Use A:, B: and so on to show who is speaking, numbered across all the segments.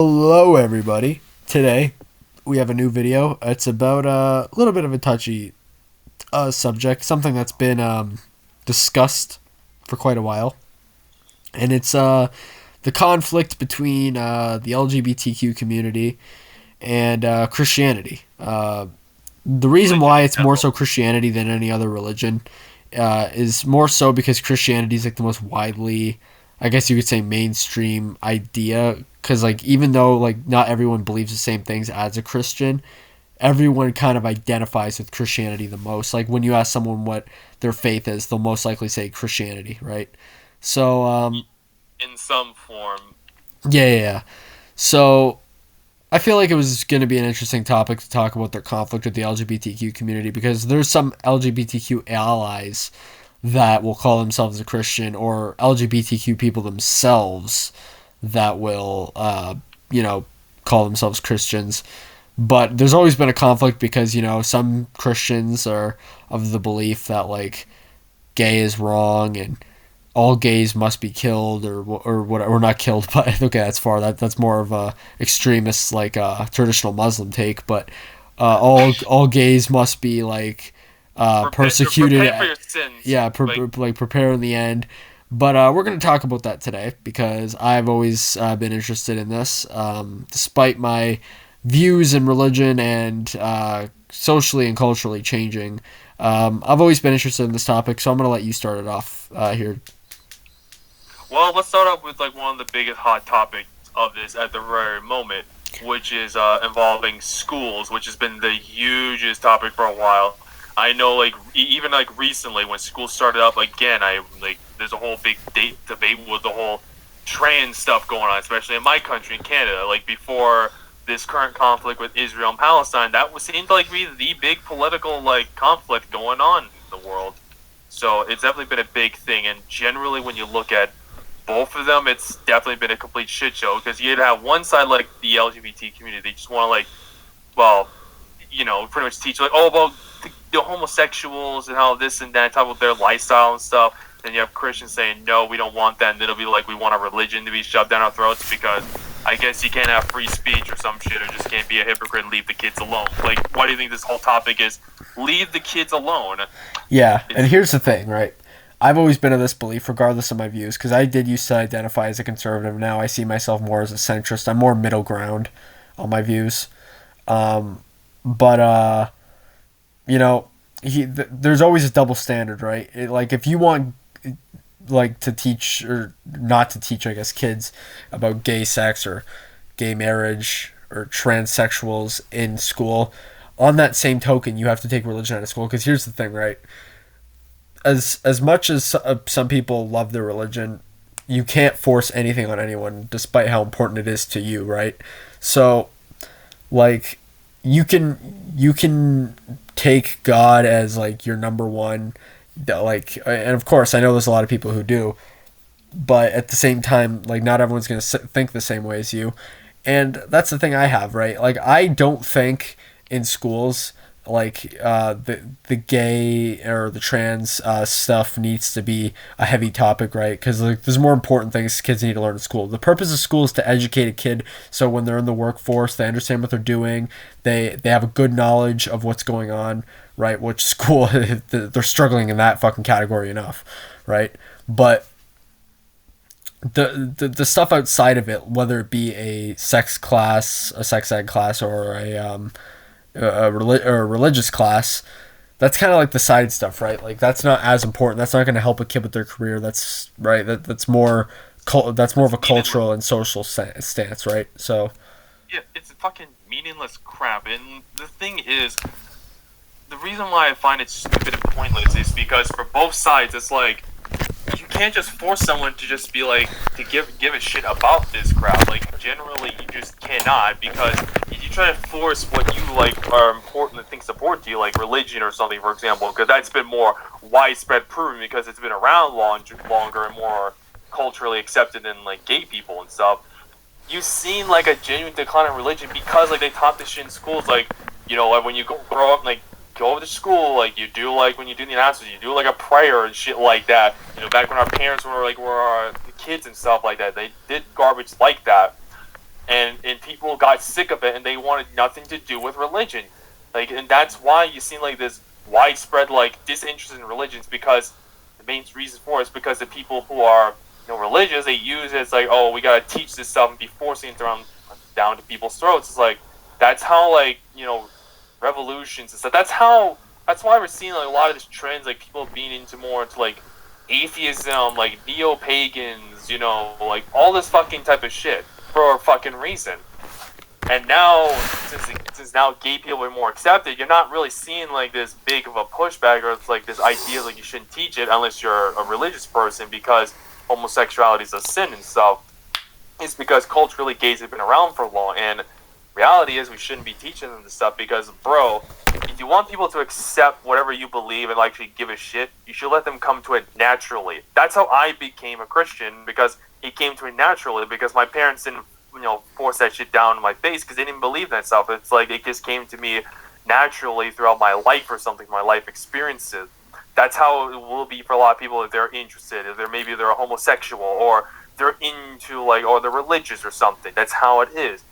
A: Hello, everybody. Today we have a new video. It's about a little bit of a touchy subject, something that's been discussed for quite a while, and it's the conflict between the LGBTQ community and Christianity. The reason
B: Religion
A: why
B: in
A: it's more so
B: general.
A: Christianity than any other religion is more so because Christianity is like the most widely, I guess you could say, mainstream idea. Because like even though like not everyone believes the same things as a Christian, everyone kind of identifies with Christianity the most. Like when you ask someone what their faith is, they'll most likely say Christianity, right? So
B: In some form.
A: yeah. So I feel like it was going to be an interesting topic to talk about their conflict with the LGBTQ community because there's some LGBTQ allies that will call themselves a Christian or LGBTQ people themselves that will, call themselves Christians. But there's always been a conflict because, some Christians are of the belief that, like, gay is wrong and all gays must be killed or what or not killed but okay that's far that's more of a extremist like traditional Muslim take but all gays must be like persecuted
B: Repent for your sins.
A: yeah
B: Like,
A: like prepare in the end but we're going to talk about that today because I've always been interested in this despite my views in religion and socially and culturally changing. I've always been interested in this topic, so I'm going to let you start it off here.
B: well, let's start off with like one of the biggest hot topics of this at the very moment, which is involving schools, which has been the hugest topic for a while. I know, like even like recently when school started up again, I like there's a whole big debate with the whole trans stuff going on, especially in my country, in Canada. Like before this current conflict with Israel and Palestine, that was seemed to like be the big political like conflict going on in the world. So it's definitely been a big thing. And generally, when you look at both of them, it's definitely been a complete shit show because you'd have one side like the LGBT community, they just want to like, well, pretty much teach like, oh, about the homosexuals and how this and that, talk about their lifestyle and stuff. Then you have Christians saying, no, we don't want that. And it'll be like, we want our religion to be shoved down our throats because I guess you can't have free speech or some shit or just can't be a hypocrite and leave the kids alone. Like, why do you think this whole topic is leave the kids alone?
A: Yeah, and
B: It's,
A: here's the thing, right? I've always been of this belief, regardless of my views, because I did used to identify as a conservative. Now I see myself more as a centrist. I'm more middle ground on my views. But you know, there's always a double standard, right? Like if you want like to teach or not to teach, I guess, kids about gay sex or gay marriage or transsexuals in school. On that same token, you have to take religion out of school because here's the thing, right? As much as some people love their religion, you can't force anything on anyone, despite how important it is to you, right? So, like, you can take God as like your number one, like, and of course, I know there's a lot of people who do, but at the same time, like, not everyone's gonna think the same way as you, and that's the thing I have, right? Like, I don't think in schools like the gay or the trans stuff needs to be a heavy topic, right? Because like there's more important things kids need to learn in school. The purpose of school is to educate a kid so when they're in the workforce they understand what they're doing. They have a good knowledge of what's going on, right? Which school they're struggling in that fucking category enough, right? But the stuff outside of it, whether it be a sex class, a sex ed class, or or a religious class, that's kind of like the side stuff, right? Like that's not as important. That's not going to help a kid with their career. That's right. That's more that's more of a
B: meaningless.
A: cultural and social stance, right? So
B: Yeah, it's fucking meaningless crap. And the thing is, the reason why I find it stupid and pointless is because for both sides, it's like you can't just force someone to just be like to give a shit about this crap. Like generally, you just cannot because if you try to force what you like are important things important to you, like religion or something, for example, because that's been more widespread proven because it's been around longer and more culturally accepted than like gay people and stuff. You've seen like a genuine decline in religion because like they taught this shit in schools, like like when you grow up, like go over to school, like you do like when you do the announcements, you do like a prayer and shit like that. Back when our parents were like were our kids and stuff like that, they did garbage like that. and people got sick of it, and they wanted nothing to do with religion. Like, and that's why you see like this widespread like disinterest in religions, because the main reason for it is because the people who are religious, they use it as like, oh, we gotta teach this stuff and be forcing it down to people's throats. It's like that's how like revolutions and stuff. That's why we're seeing like a lot of this trends, like people being more into like atheism, like neo pagans, like all this fucking type of shit for a fucking reason. And now, since now gay people are more accepted, you're not really seeing like this big of a pushback, or it's like this idea like you shouldn't teach it unless you're a religious person because homosexuality is a sin and stuff. It's because culturally gays have been around for long, and reality is we shouldn't be teaching them this stuff because, bro, if you want people to accept whatever you believe and actually give a shit, you should let them come to it naturally. That's how I became a Christian, because it came to me naturally, because my parents didn't force that shit down in my face because they didn't believe in that stuff. It's like it just came to me naturally throughout my life or something, my life experiences. That's how it will be for a lot of people if they're interested, if they're a homosexual, or they're into like, or they're religious or something. That's how it is.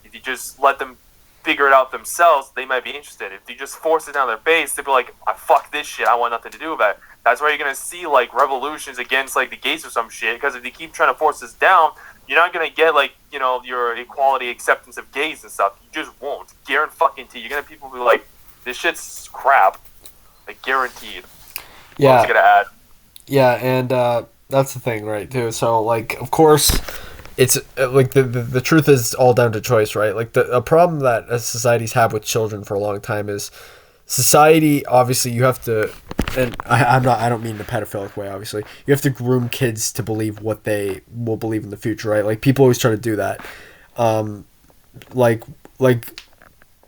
B: If you just let them figure it out themselves, they might be interested. If you just force it down their face, they'll be like, fuck this shit, I want nothing to do with it. That's why you're gonna see like revolutions against like the gays or some shit, because if you keep trying to force this down, you're not gonna get like your equality acceptance of gays and stuff. You just won't. Guaranteed. You're gonna have people be like, this shit's crap. Like guaranteed.
A: Yeah.
B: What was I gonna add?
A: Yeah, and that's the thing, right? Too. So like, of course, it's like the truth is all down to choice, right? Like a problem that societies have with children for a long time is society. Obviously, you have to, and I don't mean the pedophilic way. Obviously, you have to groom kids to believe what they will believe in the future, right? Like people always try to do that. Like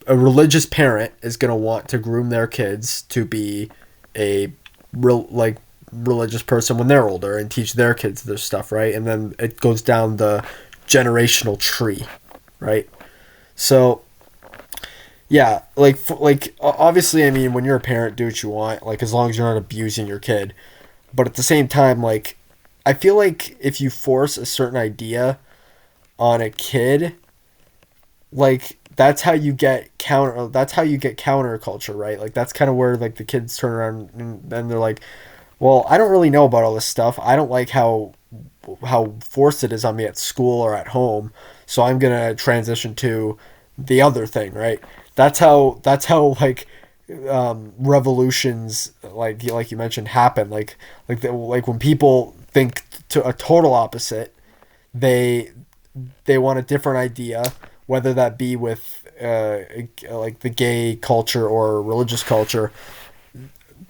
A: a religious parent is gonna want to groom their kids to be a religious person when they're older and teach their kids this stuff, right? And then it goes down the generational tree, right? So yeah, obviously, I mean, when you're a parent, do what you want, like as long as you're not abusing your kid. But at the same time, like I feel like if you force a certain idea on a kid, like that's how you get counterculture, right? Like that's kind of where like the kids turn around and they're like, well, I don't really know about all this stuff. I don't like how forced it is on me at school or at home, so I'm gonna transition to the other thing, right? That's how like revolutions like you mentioned happen. Like when people think to a total opposite, they want a different idea, whether that be with like the gay culture or religious culture.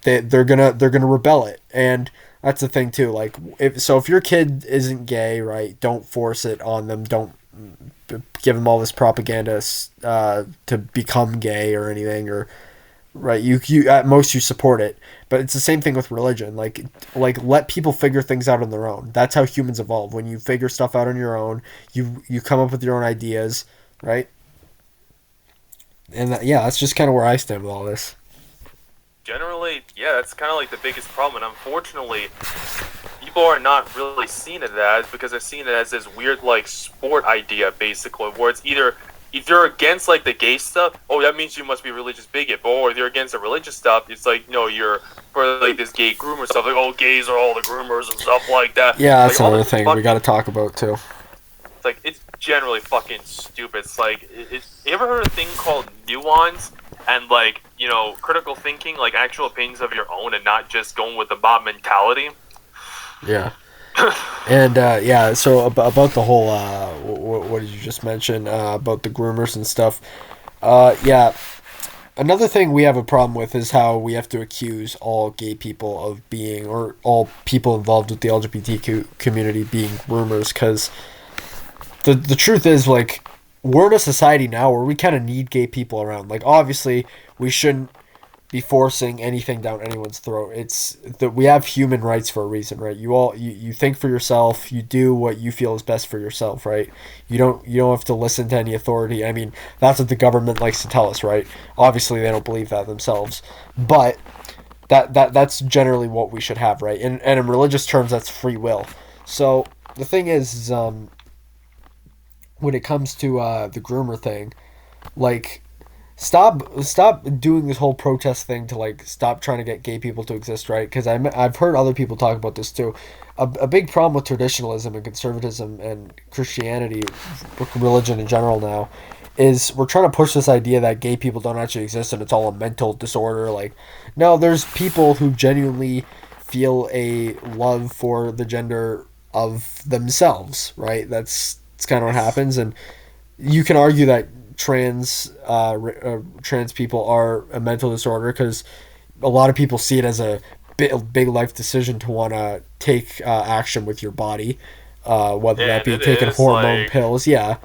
A: They're gonna rebel it, and that's the thing too. Like if your kid isn't gay, right, don't force it on them. Don't give them all this propaganda to become gay or anything, or right. You at most you support it, but it's the same thing with religion. Like let people figure things out on their own. That's how humans evolve. When you figure stuff out on your own, you come up with your own ideas, right? And yeah, that's just kind of where I stand with all this.
B: Generally, yeah, that's kind of like the biggest problem. And unfortunately, people are not really seeing it as, because they're seeing it as this weird like sport idea, basically, where it's either if you're against like the gay stuff, oh, that means you must be a religious bigot. Or if you're against the religious stuff, it's like, no, you're for like this gay groomer stuff, like, oh, gays are all the groomers and stuff like that.
A: Yeah, that's
B: like,
A: another thing we got to talk about too.
B: It's like it's generally fucking stupid. It's like you ever heard of a thing called nuance and like critical thinking, like actual opinions of your own, and not just going with the mob mentality.
A: Yeah. And yeah, so about the whole what did you just mention about the groomers and stuff? Yeah, another thing we have a problem with is how we have to accuse all gay people of being, or all people involved with the LGBTQ community being groomers, because the truth is, like, we're in a society now where we kind of need gay people around. Like, obviously, we shouldn't be forcing anything down anyone's throat. It's that we have human rights for a reason, right? You think for yourself, you do what you feel is best for yourself, right? You don't have to listen to any authority. I mean, that's what the government likes to tell us, right? Obviously, they don't believe that themselves, but that's generally what we should have, right? And in religious terms, that's free will. So the thing is when it comes to the groomer thing, like stop doing this whole protest thing to like stop trying to get gay people to exist, right? Because I've heard other people talk about this too. A big problem with traditionalism and conservatism and Christianity, religion in general now, is we're trying to push this idea that gay people don't actually exist and it's all a mental disorder. Like, no, there's people who genuinely feel a love for the gender of themselves, right? That's kind of what happens, and you can argue that trans people are a mental disorder because a lot of people see it as a big life decision to want to take action with your body, whether that
B: And
A: be
B: it
A: taking
B: is
A: hormone
B: like,
A: pills, yeah.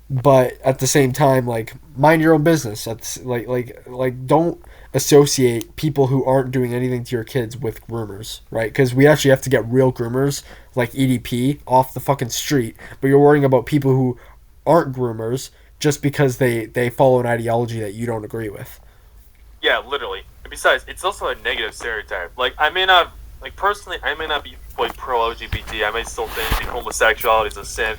A: But at the same time, like mind your own business. That's don't associate people who aren't doing anything to your kids with groomers, right? Because we actually have to get real groomers like EDP off the fucking street. But you're worrying about people who aren't groomers just because they follow an ideology that you don't agree with.
B: yeah, literally. And besides, it's also a negative stereotype. Like, I may not, like, personally, I may not be, like, pro-LGBT. I may still think homosexuality is a sin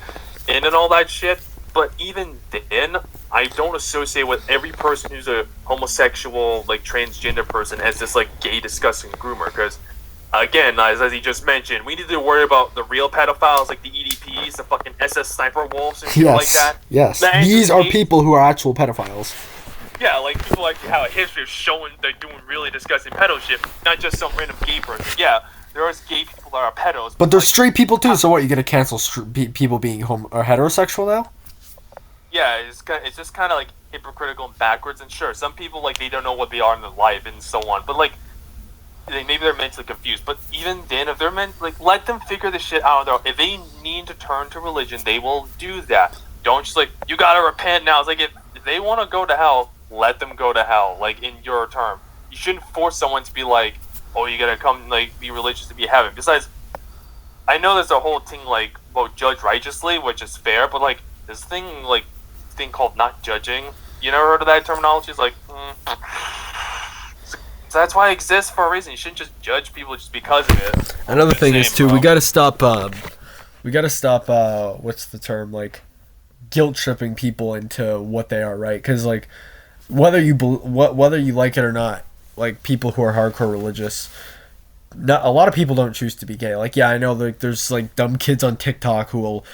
B: and all that shit. But even then, I don't associate with every person who's a homosexual, like, transgender person as this, like, gay, disgusting groomer. Because, again, as he just mentioned, we need to worry about the real pedophiles, like the EDPs, the fucking SS sniper wolves, and shit like
A: Yes,
B: that.
A: yes.
B: That
A: These are
B: me.
A: people who are actual pedophiles.
B: Yeah, like people like have a history of showing they're doing really disgusting pedo shit, not just some random gay person. Yeah, there are gay people that are pedos,
A: But there's
B: like,
A: straight people too. So what? You gonna cancel people being or heterosexual now?
B: yeah, it's just kind of like hypocritical and backwards. And sure, some people like they don't know what they are in their life and so on. But like, maybe they're mentally confused. But even then, if they're like, let them figure this shit out. If they need to turn to religion, they will do that. Don't just like you gotta repent now. It's like if they want to go to hell, let them go to hell. Like in your term, you shouldn't force someone to be like, oh, you gotta come like be religious to be heaven. Besides, I know there's a whole thing like about judge righteously, which is fair, but like this thing called not judging. You never heard of that terminology? It's like, so that's why it exists for a reason. You shouldn't just judge people just because of it.
A: Another thing
B: Same,
A: is too,
B: bro.
A: we gotta stop. We gotta stop. What's the term? Like guilt tripping people into what they are, right? Because like whether you like it or not, like people who are hardcore religious, not a lot of people don't choose to be gay. Like yeah, I know like there's like dumb kids on TikTok who will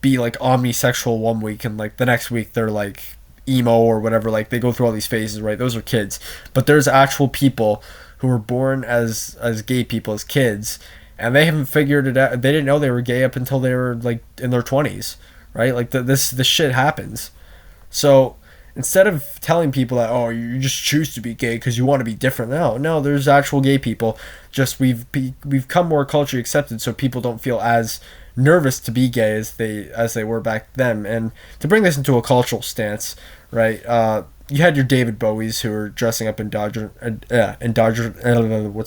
A: be like omnisexual one week and like the next week they're like emo or whatever. Like they go through all these phases, right? Those are kids, but there's actual people who were born as gay people as kids, and they haven't figured it out. They didn't know they were gay up until they were like in their 20s, right? Like this shit happens. So instead of telling people that oh you just choose to be gay because you want to be different, no, there's actual gay people. Just we've become more culturally accepted, so people don't feel as nervous to be gay as they were back then. And to bring this into a cultural stance, right? You had your David Bowies who were dressing up what's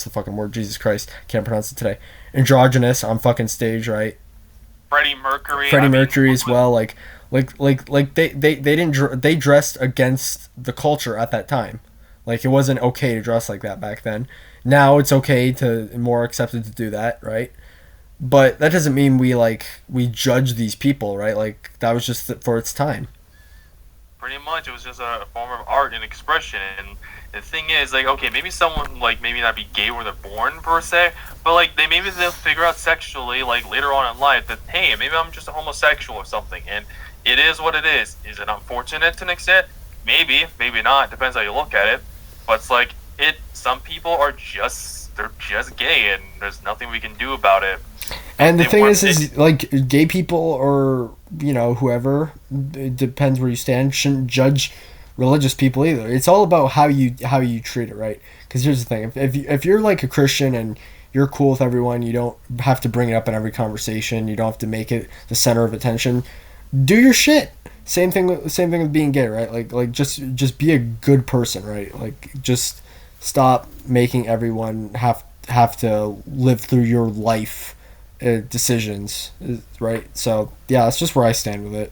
A: the fucking word? Jesus Christ, can't pronounce it today. Androgynous on fucking stage, right?
B: Freddie Mercury.
A: Freddie Mercury as well, like they didn't they dressed against the culture at that time. Like it wasn't okay to dress like that back then. Now it's okay to more accepted to do that, right? But that doesn't mean we judge these people, right? Like that was just for its time.
B: Pretty much, it was just a form of art and expression. And the thing is, like, okay, maybe someone like maybe not be gay where they're born per se, but like they'll figure out sexually like later on in life that hey, maybe I'm just a homosexual or something, and it is what it is. Is it unfortunate to an extent? Maybe, maybe not. Depends how you look at it. But it's like it. Some people are they're just gay, and there's nothing we can do about it.
A: And the
B: They
A: thing
B: want
A: is like gay people or whoever, it depends where you stand, shouldn't judge religious people either. It's all about how you treat it, right? Because here's the thing: if you're like a Christian and you're cool with everyone, you don't have to bring it up in every conversation. You don't have to make it the center of attention. Do your shit. Same thing with being gay, right? Like just be a good person, right? Like just stop making everyone have to live through your life decisions, right? So yeah, that's just where I stand with it.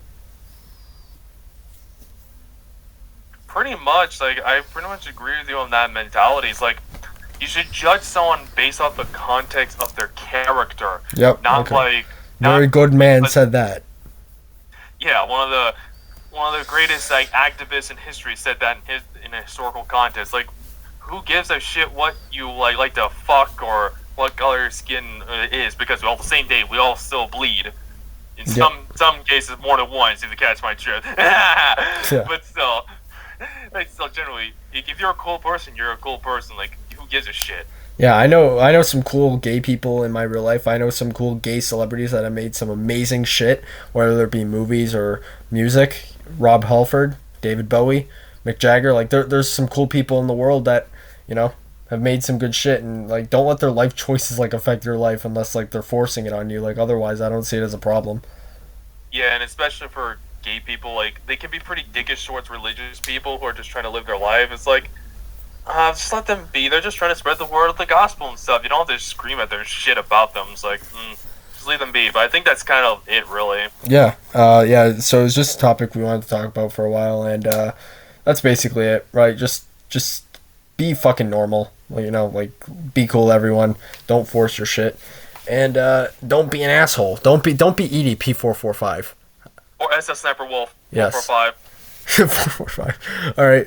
B: pretty much like I pretty much agree with you on that mentality. It's like you should judge someone based off the context of their character,
A: Yep.
B: not
A: Okay.
B: like
A: Very
B: not
A: good man
B: but
A: said that.
B: yeah, one of the greatest like activists in history said that in a historical context. Like, who gives a shit what you like to fuck or what color your skin is? Because all the same day we all still bleed. In
A: Yeah.
B: some cases, more than once. If you catch my drift,
A: Yeah.
B: but still, like still generally, if you're a cool person, you're a cool person. Like, who gives a shit?
A: Yeah, I know some cool gay people in my real life. I know some cool gay celebrities that have made some amazing shit, whether it be movies or music. Rob Halford, David Bowie, Mick Jagger. Like there's some cool people in the world that, you know, have made some good shit, and like don't let their life choices like affect your life unless like they're forcing it on you. Like otherwise I don't see it as a problem.
B: Yeah, and especially for gay people, like they can be pretty dickish towards religious people who are just trying to live their life. It's like, just let them be. They're just trying to spread the word of the gospel and stuff. You don't have to scream at their shit about them. It's like, just leave them be. But I think that's kind of it, really.
A: Yeah. Yeah, so it's just a topic we wanted to talk about for a while, and that's basically it, right? Just be fucking normal. Like, you know, like be cool everyone. Don't force your shit. And don't be an asshole. Don't be EDP 445.
B: Or SS Sniper Wolf
A: Yes.
B: 445.
A: 445. All right.